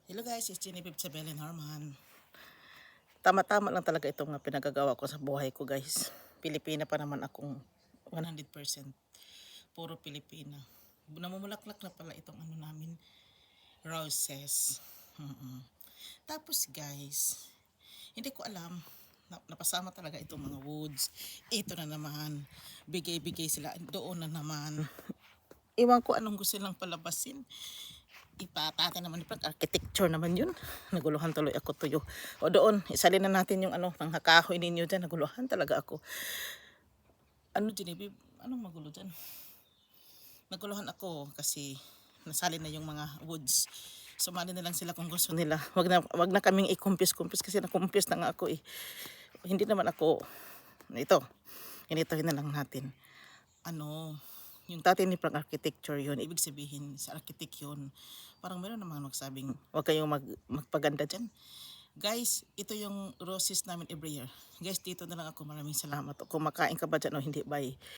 Hello guys, it's Genevieve Sabelin Harman. Tama-tama lang talaga itong pinagagawa ko sa buhay ko guys. Pilipina pa naman akong 100%. Puro Pilipina. Namumulaklak na pala itong namin, roses. Tapos guys, hindi ko alam, napasama talaga itong mga woods. Ito na naman, bigay-bigay sila, doon na naman. Iwan ko anong gusto silang palabasin. Ipatate naman ni Frank, architecture naman yun. Naguluhan tuloy ako tuyo. O doon, isalin na natin yung panghakahoy ninyo dyan. Naguluhan talaga ako. Genevieve, anong magulo dyan? Naguluhan ako kasi nasali na yung mga woods. Sumali na lang sila kung gusto nila. Wag na kaming i-compuse kasi na-compuse na nga ako eh. Hindi naman ako, ganitohin na lang natin. Yung dati ni Frank architecture yun, ibig sabihin sa architect yun. Parang meron namang magsabing, huwag kayong magpaganda dyan. Guys, ito yung roses namin every year. Guys, dito na lang ako. Maraming salamat. Kung makain ka ba dyan o hindi, bye.